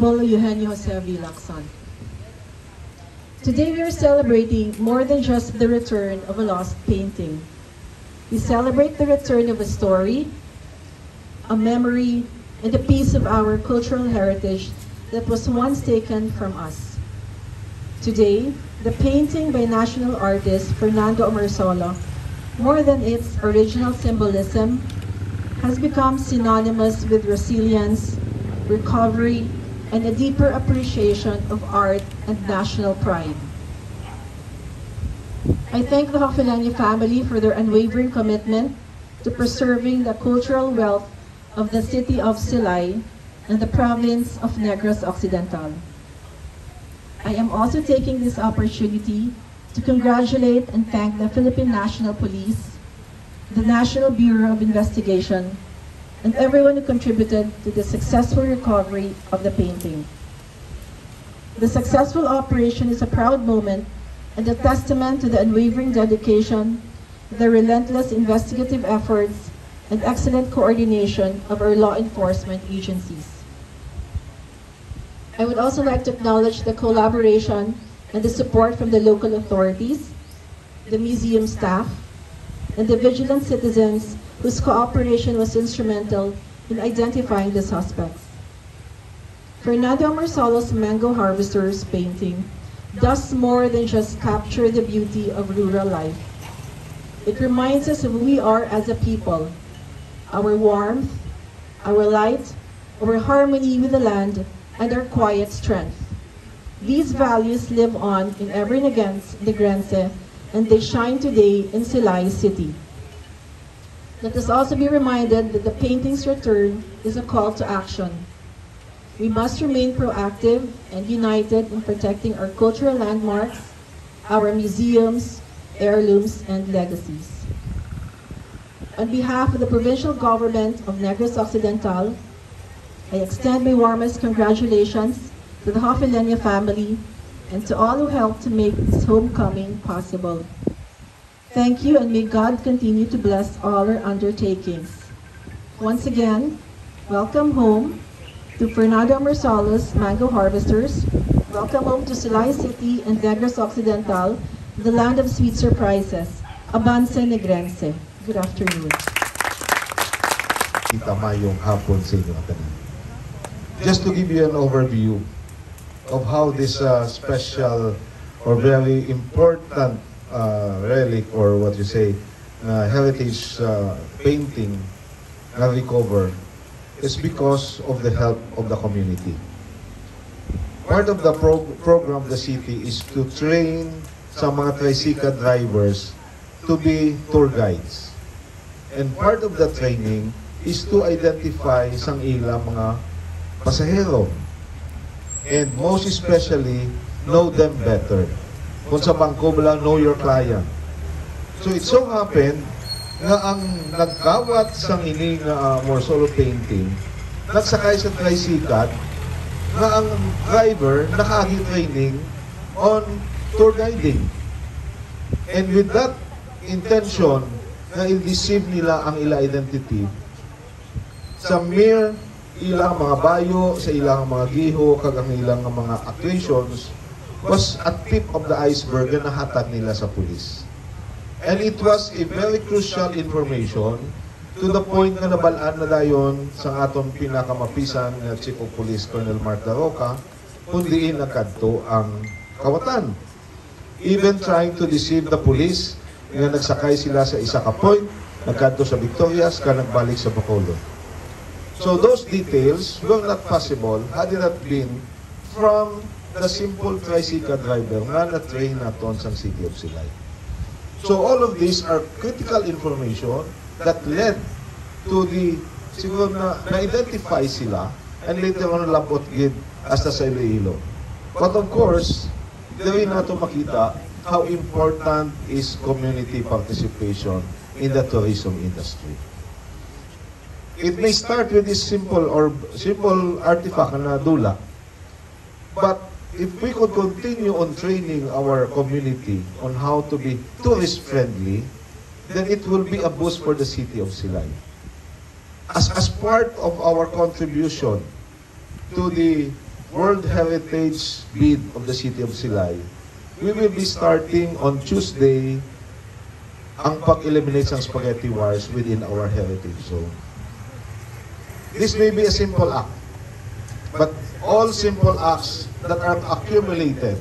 Honorable Eugenio Jose V. Lacson. Today we are celebrating more than just the return of a lost painting. We celebrate the return of a story, a memory, and a piece of our cultural heritage that was once taken from us. Today, the painting by national artist Fernando Amorsolo, more than its original symbolism, has become synonymous with resilience, recovery, and a deeper appreciation of art and national pride. I thank the Hofileño family for their unwavering commitment to preserving the cultural wealth of the city of Silay and the province of Negros Occidental. I am also taking this opportunity to congratulate and thank the Philippine National Police, the National Bureau of Investigation, and everyone who contributed to the successful recovery of the painting. The successful operation is a proud moment and a testament to the unwavering dedication, the relentless investigative efforts, and excellent coordination of our law enforcement agencies. I would also like to acknowledge the collaboration and the support from the local authorities, the museum staff, and the vigilant citizens whose cooperation was instrumental in identifying the suspects. Fernando Amorsolo's Mango Harvesters painting does more than just capture the beauty of rural life. It reminds us of who we are as a people, our warmth, our light, our harmony with the land, and our quiet strength. These values live on in every Negrense, and they shine today in Silay City. Let us also be reminded that the painting's return is a call to action. We must remain proactive and united in protecting our cultural landmarks, our museums, heirlooms, and legacies. On behalf of the provincial government of Negros Occidental, I extend my warmest congratulations to the Hofileño family and to all who helped to make this homecoming possible. Thank you, and may God continue to bless all our undertakings. Once again, welcome home to Fernando Amorsolo's Mango Harvesters. Welcome home to Silay City and Negros Occidental, the land of sweet surprises. Avance Negrense. Good afternoon. Mayong hapon sa inyo tanan. Just to give you an overview of how this special or very important relic, or what you say, heritage painting na recover, is because of the help of the community. Part of the program of the city is to train sa mga tricycle drivers to be tour guides. And part of the training is to identify sang ilang mga pasahero. And most especially, know them better. Kung sa bangko lang, know your client. So it so happened nga ang nagkawat sang ini nga Amorsolo painting, nagsakay sa tricycle, nga ang driver nakaagi training on tour guiding. And with that intention, na i-deceive nila ang ila identity sa mere ilang mga bayo, sa ilang mga giho, kag ang ilang mga actuations was at tip of the iceberg na nahatag nila sa pulis. And it was a very crucial information to the point na nabalaan na dayon sa aton pinakamapisan na Chief of Police Colonel Mark Daroca, kundiin nagkadto ang kawatan. Even trying to deceive the police, nga nagsakay sila sa isa ka point, nagkadto sa Victorias, ka nagbalik sa Bacolod. So those details were not possible had it not been from the simple tricycle driver nga na-train naton sa City of Silay. So all of these are critical information that led to the, siguro na-identify sila, and later on labot gid hasta sa Iloilo. But of course, dili nato makita how important is community participation in the tourism industry. It may start with this simple artifact na dula, but if we could continue on training our community on how to be tourist friendly, then it will be a boost for the city of Silay. As part of our contribution to the World Heritage bid of the City of Silay, we will be starting on Tuesday ang pag-eliminate ng spaghetti wars within our heritage zone. This may be a simple act, but all simple acts that are accumulated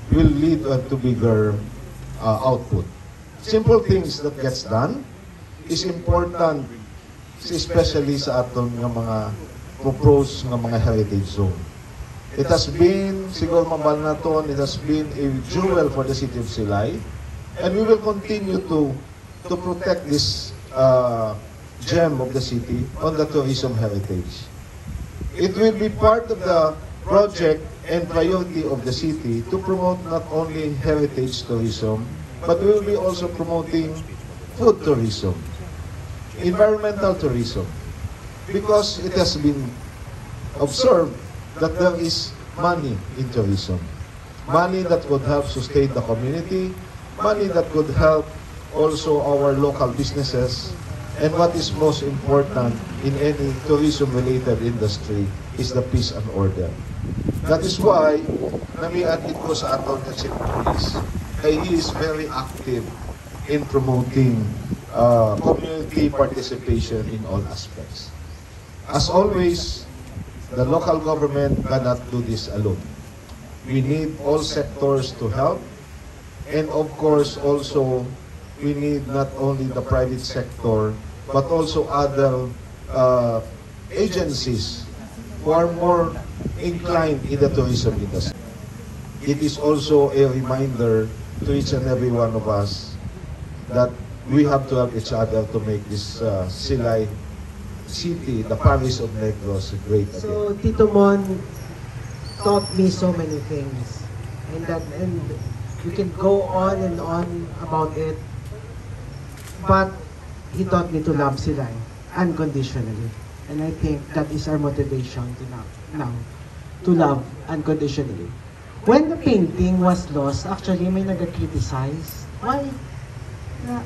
will lead to bigger output. Simple things that gets done is important, especially sa atong mga proposed ng mga heritage zone. It has been, siguro mabal na to, it has been a jewel for the City of Silay, and we will continue to protect this gem of the city on the tourism heritage. It will be part of the project and priority of the city to promote not only heritage tourism, but we will be also promoting food tourism, environmental tourism, because it has been observed that there is money in tourism. Money that could help sustain the community, money that could help also our local businesses, and what is most important in any tourism-related industry is the peace and order. That is why, namiatin ko sa aton na Chief Police, he is very active in promoting community participation in all aspects. As always, the local government cannot do this alone. We need all sectors to help, and of course also we need not only the private sector but also other agencies who are more inclined in the tourism industry. It is also a reminder to each and every one of us that we have to help each other to make this Silay city, the Paris of Negros, great again. So Tito Mon taught me so many things, and we can go on and on about it, but he taught me to love Silay unconditionally, and I think that is our motivation now to love unconditionally. When the painting was lost, actually may nag-criticize,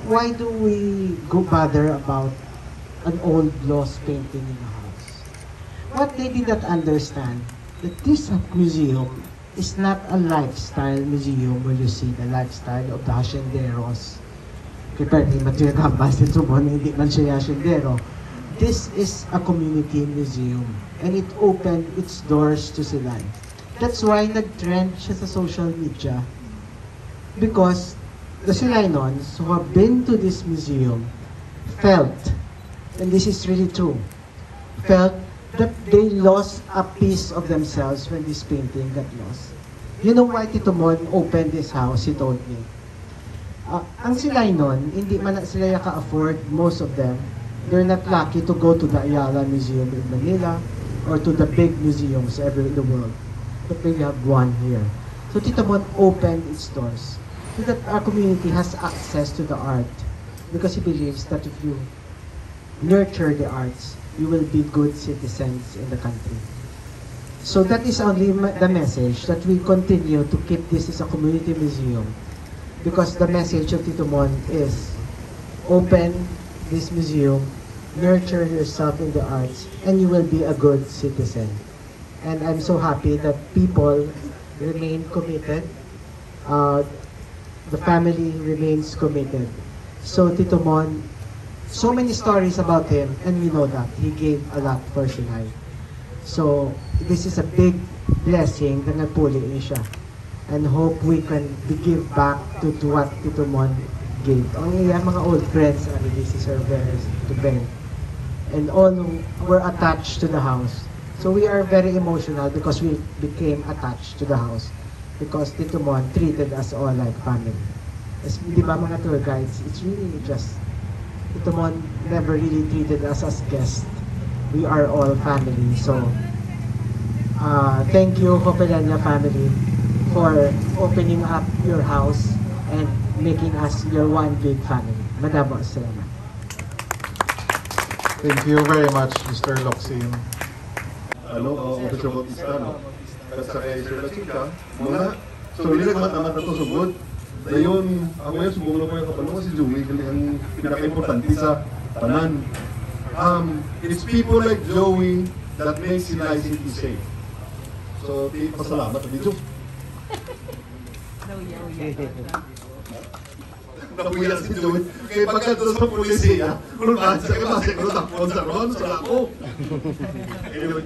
why do we go bother about an old lost painting in the house? What they did not understand, that this museum is not a lifestyle museum where you see the lifestyle of the hacienderos. Prepare ni Matthew Gambas, hindi man siya haciendero. This is a community museum, and it opened its doors to Silay. That's why nag-trend siya sa social media, because the Silaynons who have been to this museum felt, and this is really true, felt that they lost a piece of themselves when this painting got lost. You know why Tito Mon opened this house, he told me. Ang Silaynon, hindi man sila ka-afford, most of them, they're not lucky to go to the Ayala Museum in Manila or to the big museums everywhere in the world. But we have one here. So Tito Mon opened its doors so that our community has access to the art, because he believes that if you nurture the arts, you will be good citizens in the country. So that is only the message, that we continue to keep this as a community museum, because the message of Tito Mon is open this museum, nurture yourself in the arts, and you will be a good citizen. And I'm so happy that people remain committed. The family remains committed. So Tito Mon, so many stories about him, and we know that he gave a lot for Silay. So this is a big blessing na napuli siya, and hope we can give back to what Tito Mon gave. Ang mga old friends, si Sir Veres, to Ben, and all were attached to the house. So we are very emotional because we became attached to the house, because Tito Mon treated us all like family. As di ba mga tour guides, it's really just, Tito Mon never really treated us as guests. We are all family. So thank you, Hopelania family, for opening up your house and making us your one big family. Madamo, salamat. Thank you very much, Mr. Locsin. Officer Bautista, no? At sa kay Sir Lachika, mga, so really naman ito sugod. Dayon, ako yan, subong ko yung kapalo si Joey, kasi ang pinaka-importante sa tanan. It's people like Joey that makes Silay City safe. So, pasalamat sa video. Nabuyan si Joey. Kaya pagka doon sa polisiya, kung bakit sa kabasa ko, tapon sa ron, sa ako. Anyway.